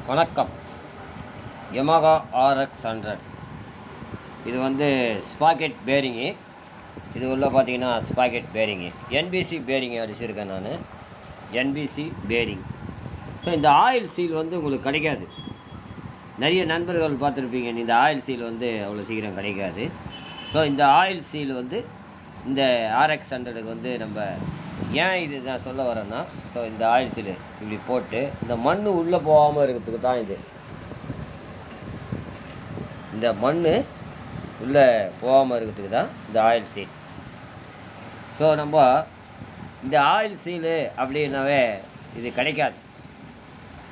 வணக்கம். Yamaha RX100 இது வந்து ஸ்பாக்கெட் பேரிங்கு. இது உள்ள பார்த்தீங்கன்னா ஸ்பாக்கெட் பேரிங்கு என்பிசி பேரிங் அடிச்சிருக்கேன் நான். NBC bearing. ஸோ இந்த ஆயில் சீல் வந்து உங்களுக்கு கிடைக்காது. நிறைய நண்பர்கள் பார்த்துருப்பீங்க, இந்த ஆயில் சீல் வந்து அவ்வளோ சீக்கிரம் கிடைக்காது. ஸோ இந்த ஆயில் சீல் வந்து இந்த RX100க்கு வந்து நம்ம ஏன் இது நான் சொல்ல வரேன்னா, ஸோ இந்த ஆயில் சீல் இப்படி போட்டு இந்த மண் உள்ளே போகாமல் இருக்கிறதுக்கு தான் இது. இந்த மண் உள்ளே போகாமல் இருக்கிறதுக்கு தான் இந்த ஆயில் சீல். ஸோ நம்ம இந்த ஆயில் சீலு அப்படின்னாவே இது கிடைக்காது.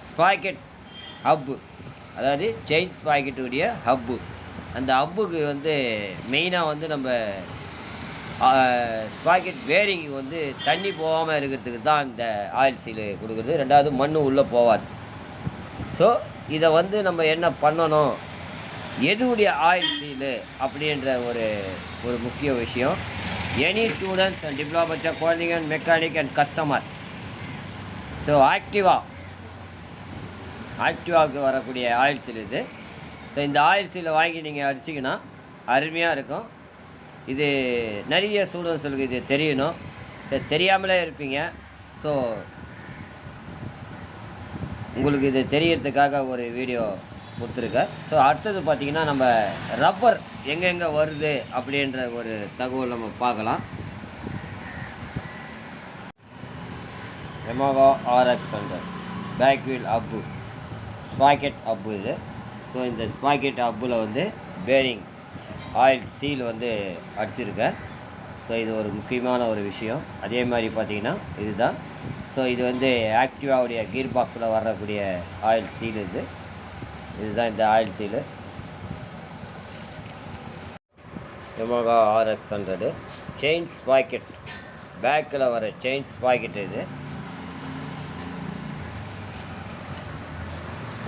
ஸ்பாக்கெட் ஹப்பு, அதாவது செயின் ஸ்பாக்கெட்டுடைய ஹப்பு. அந்த ஹப்புக்கு வந்து மெயினாக வந்து நம்ம ஸ்பாக்கெட் பேரிங்கு வந்து தண்ணி போகாமல் இருக்கிறதுக்கு தான் இந்த ஆயில் சீலு கொடுக்குறது. ரெண்டாவது மண் உள்ளே போகாது. ஸோ இதை வந்து நம்ம என்ன பண்ணணும், எதுவுடைய ஆயில் சீலு அப்படின்ற ஒரு முக்கிய விஷயம். எனி ஸ்டூடெண்ட்ஸ் அண்ட் டிப்ளமா படித்த குழந்தைங்க and mechanic and customer. So ஆக்டிவாவுக்கு வரக்கூடிய ஆயில் சீல் இது. ஸோ இந்த ஆயில் சீலை வாங்கி நீங்கள் அடிச்சிங்கன்னா அருமையாக இருக்கும். இது நிறைய ஸ்டூடெண்ட்ஸுக்கு இது தெரியணும். சரி, தெரியாமலே இருப்பீங்க. ஸோ உங்களுக்கு இது தெரியறதுக்காக ஒரு வீடியோ கொடுத்துருக்கேன். ஸோ அடுத்தது பார்த்திங்கன்னா, நம்ம ரப்பர் எங்கெங்கே வருது அப்படின்ற ஒரு தகவல் நம்ம பார்க்கலாம். Yamaha RX100 பேக் வீல் அப்பு, ஸ்பாக்கெட் அப்பு இது. ஸோ இந்த ஸ்பாக்கெட் அப்பில் வந்து பேரிங் ஆயில் சீல் வந்து அடிச்சிருக்கேன். ஸோ இது ஒரு முக்கியமான ஒரு விஷயம். அதே மாதிரி பார்த்திங்கன்னா இதுதான். ஸோ இது வந்து ஆக்டிவாவுடைய கீர் பாக்ஸில் வரக்கூடிய ஆயில் சீல் இதுதான் இந்த oil seal. Yamaha RX100 chain sprocket, பேக்கில் வர செயின் ஸ்பாக்கெட் இது.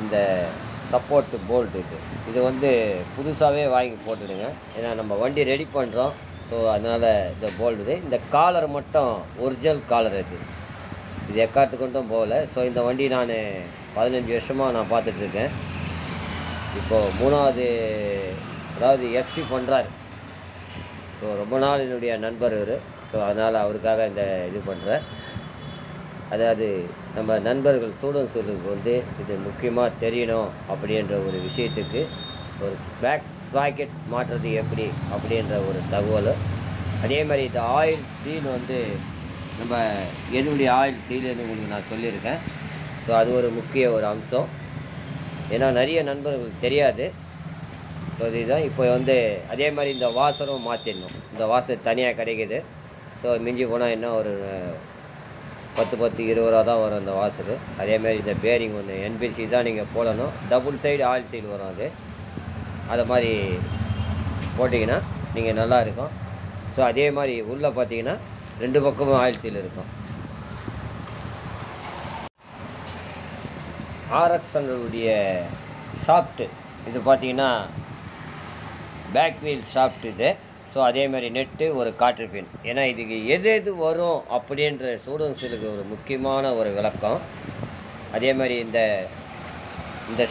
இந்த சப்போர்ட்டு போல்ட் இது வந்து புதுசாகவே வாங்கி போட்டுடுங்க. ஏன்னா நம்ம வண்டி ரெடி பண்ணுறோம். ஸோ அதனால் இந்த போல்டு இந்த காலர் மட்டும் ஒரிஜினல் காலர் இது எக்காரத்து கொண்டும் போகலை. ஸோ இந்த வண்டி நான் 15 வருஷமாக நான் பார்த்துட்ருக்கேன். இப்போது 3வது, அதாவது எஃப்சி பண்ணுறாரு. ஸோ ரொம்ப நாள் என்னுடைய நண்பர் இவர். ஸோ அதனால் அவருக்காக இந்த இது பண்ணுறேன். அதாவது நம்ம நண்பர்கள் ஸ்டூடெண்ட்ஸுகளுக்கு வந்து இது முக்கியமாக தெரியணும் அப்படின்ற ஒரு விஷயத்துக்கு ஒரு ஸ்பாக்கெட் மாற்றுறது எப்படி அப்படின்ற ஒரு தகவல். அதே மாதிரி இந்த ஆயில் சீல் வந்து நம்ம எதுவுடைய ஆயில் சீலுன்னு உங்களுக்கு நான் சொல்லியிருக்கேன். ஸோ அது ஒரு முக்கிய ஒரு அம்சம். ஏன்னா நிறைய நண்பர்களுக்கு தெரியாது. ஸோ இதுதான் இப்போ வந்து அதே மாதிரி இந்த வாசரும் மாற்றிடணும். இந்த வாசர் தனியாக கிடைக்கிது. ஸோ மிஞ்சி போனால் என்ன ஒரு 10-20 ரூபா தான் வரும் அந்த வாசரு. அதேமாதிரி இந்த பேரிங் ஒன்று என்பிசி தான் நீங்கள் போடணும். டபுள் சைடு ஆயில் சீல் வரும். அதை மாதிரி போட்டிங்கன்னா நீங்கள் நல்லா இருக்கும். ஸோ அதே மாதிரி உள்ளே பார்த்தீங்கன்னா 2 பக்கமும் ஆயில் சீல் இருக்கும். RX100 ஷாஃப்ட்டு இது பார்த்தீங்கன்னா பேக் வீல் ஷாஃப்ட் இது. ஸோ அதேமாதிரி நெட்டு, ஒரு காற்று பின். ஏன்னா இதுக்கு எது வரும் அப்படின்ற ஸ்டூடெண்ட்ஸுக்கு ஒரு முக்கியமான ஒரு விளக்கம். அதே மாதிரி இந்த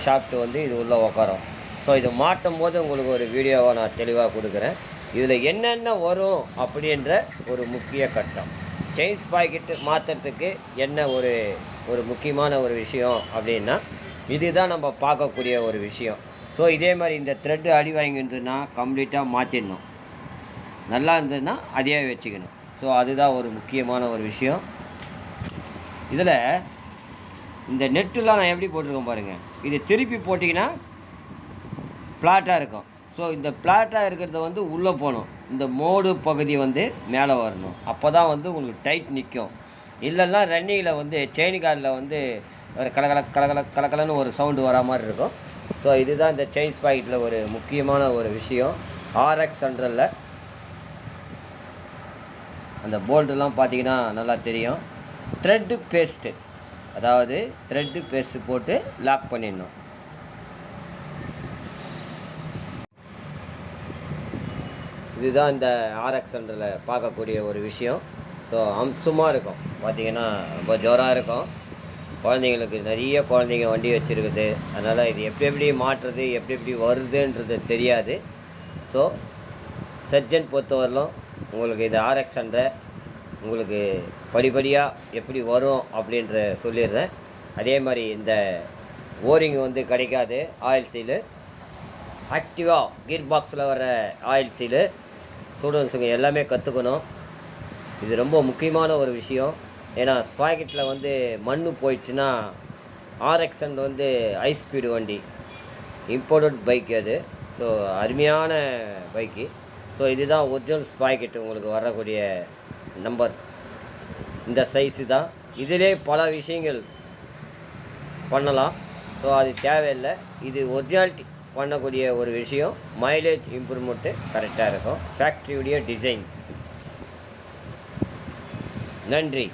ஷாஃப்ட்டு வந்து இது உள்ளே உட்காரும். ஸோ இது மாட்டும் போது உங்களுக்கு ஒரு வீடியோவை நான் தெளிவாக கொடுக்குறேன். இதில் என்னென்ன வரும் அப்படின்ற ஒரு முக்கிய கட்டம். செயின் ஸ்பாக்கெட்டு மாற்றுறதுக்கு என்ன ஒரு முக்கியமான ஒரு விஷயம் அப்படின்னா இதுதான் நம்ம பார்க்கக்கூடிய ஒரு விஷயம். ஸோ இதே மாதிரி இந்த த்ரெட்டு அடி வாங்கியிருந்ததுன்னா கம்ப்ளீட்டாக மாற்றிடணும். நல்லா இருந்ததுன்னா அதே வச்சுக்கணும். ஸோ அதுதான் ஒரு முக்கியமான ஒரு விஷயம். இதில் இந்த நெட்டுலாம் நான் எப்படி போட்டிருக்கேன் பாருங்கள். இது திருப்பி போட்டிங்கன்னா பிளாட்டாக இருக்கும். ஸோ இந்த பிளாட்டாக இருக்கிறத வந்து உள்ளே போகணும். இந்த மோடு பகுதி வந்து மேலே வரணும். அப்போ தான் வந்து உங்களுக்கு டைட் நிற்கும். இல்லைன்னா ரன்னிங்கில் வந்து செயின் காரில் வந்து ஒரு கலக்கலன்னு ஒரு சவுண்டு வரா மாதிரி இருக்கும். ஸோ இதுதான் இந்த செயின் ஸ்பாக்கெட்டில் ஒரு முக்கியமான ஒரு விஷயம். RX100 அந்த போல்ட்டெல்லாம் பார்த்தீங்கன்னா நல்லா தெரியும். த்ரெட்டு பேஸ்ட்டு, அதாவது த்ரெட்டு பேஸ்ட்டு போட்டு லாக் பண்ணிடணும். இதுதான் இந்த RX100 பார்க்கக்கூடிய ஒரு விஷயம். ஸோ அம்சமாக இருக்கும். பார்த்தீங்கன்னா ரொம்ப ஜோராக இருக்கும். குழந்தைங்களுக்கு நிறைய குழந்தைங்க வண்டி வச்சுருக்குது. அதனால் இது எப்படி மாட்டுறது, எப்படி வருதுன்றது தெரியாது. ஸோ சர்ஜன் பொறுத்தவரையிலும் உங்களுக்கு இந்த RX 100 உங்களுக்கு படிப்படியாக எப்படி வரும் அப்படின்ற சொல்லிடுறேன். அதே மாதிரி இந்த ஓரிங் வந்து கிடைக்காது. ஆயில் சீலு ஆக்டிவா கீர் பாக்ஸில் வர ஆயில் சீலு ஸ்டூடெண்ட்ஸுங்க எல்லாமே கற்றுக்கணும். இது ரொம்ப முக்கியமான ஒரு விஷயம். ஏன்னா ஸ்பாக்கெட்டில் வந்து மண் போயிடுச்சுன்னா RX 100 வந்து ஹை ஸ்பீடு வண்டி, இம்போர்ட்டட் பைக் அது. ஸோ அருமையான பைக்கு. ஸோ இதுதான் ஒரிஜினல் ஸ்பாக்கெட்டு உங்களுக்கு வரக்கூடிய நம்பர். இந்த சைஸு தான். இதிலே பல விஷயங்கள் பண்ணலாம். ஸோ அது தேவையில்லை. இது ஒரிஜினாலிட்டி பண்ணக்கூடிய ஒரு விஷயம். மைலேஜ் இம்ப்ரூவ்மெண்ட்டு கரெக்டாக இருக்கும். ஃபேக்ட்ரியுடைய டிசைன். நன்றி.